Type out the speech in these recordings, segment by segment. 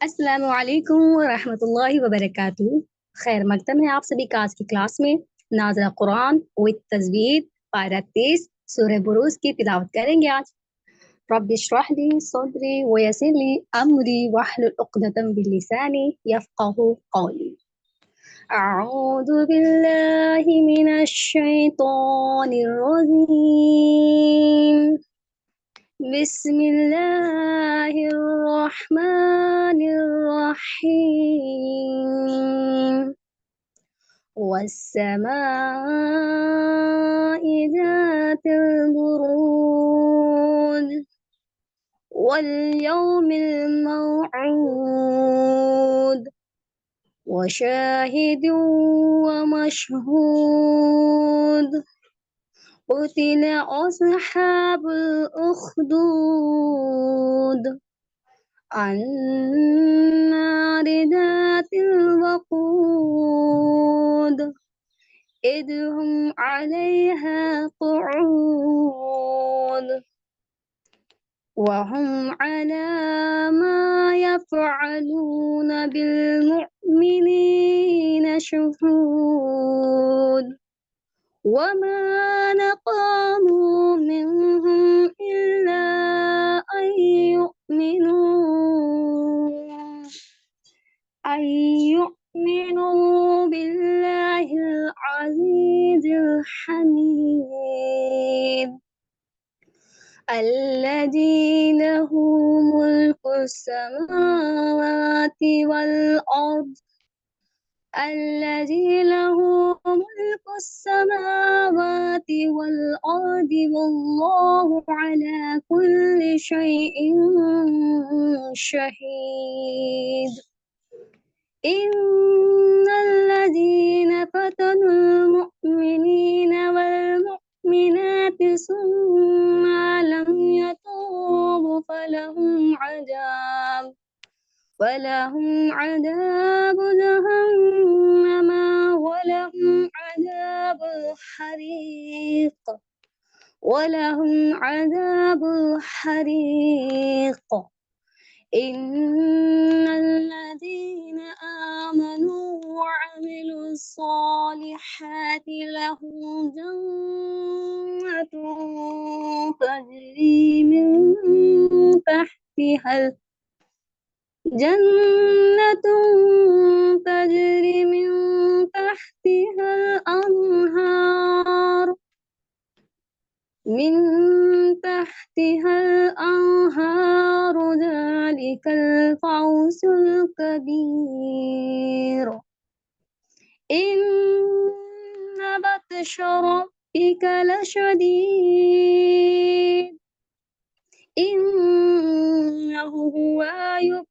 अस्सलाम वालेकुम रहमतुल्लाहि व बरकातुहू। खैर मकदम है आप सभी का आज की क्लास में। नाज़रा कुरान विद तजवीद पारा 30 सूरह बुरूज की तिलावत करेंगे आज। रब्बि इश्रह ली सदरी व यस्सिर ली अमरी वहलुल उक़दतम मिन लिसानी यफ़क़हू क़ौली। अऊज़ु बिल्लाहि मिनश शैतानिर रजीम। बिस्मिल्लाहिर्रहमानिर्रहीम। वस्समाइ ज़ातिल बुरूज वल्यौमिल मौऊद वशाहिदिन वमशहूद। قتل أصحاب الأخدود النار ذات الوقود إذ هم عليها قعود وهم على ما يفعلون بالمؤمنين شهود وما نقموا منهم إلا أن يؤمنوا بالله العزيز الحميد الذي له ملك السماوات والأرض الذي له ملك السماوات والأرض والله على كل شيء شهيد. إن الذين فتنوا المؤمنين والمؤمنات ثم لم يتوبوا فلهم عذاب جهنم ولهم عذاب الحريق. إن الذين آمنوا وعملوا الصالحات لهم جنة تجري من تحتها الأنهار ذلك الفوز الكبير. إن بطش ربك لشديد إنه هو يبدئ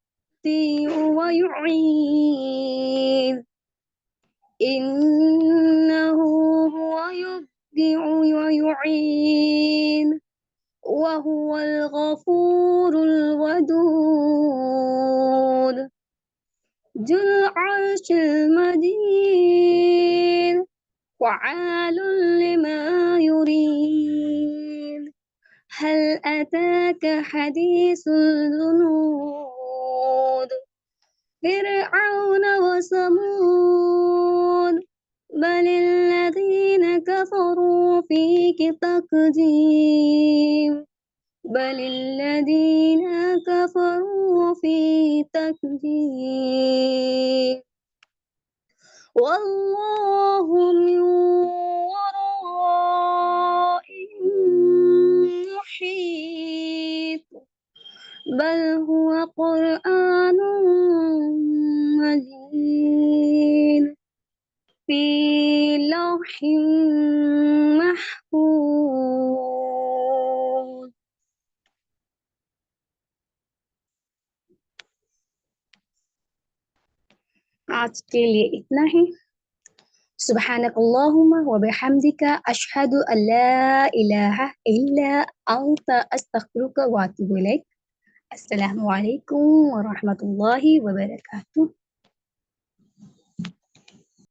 ويعيد وهو الغفور الودود ذو العرش المجيد فعال لما يريد. هل أتاك حديث الجنود فرعون وثمود بل الذين كفروا في تكذيب والله من ورائهم محيط بل هو قرآن مجيد في لوح محفوظ. आज के लिए इतना ही। सुब्हानकल्लाहुम्मा व बिहम्दिका अशहदु अल्ला इलाहा इल्ला अंता अस्तगफिरुका व अतूबु इलैक। अस्सलामु अलैकुम व रहमतुल्लाहि व बरकातुहू।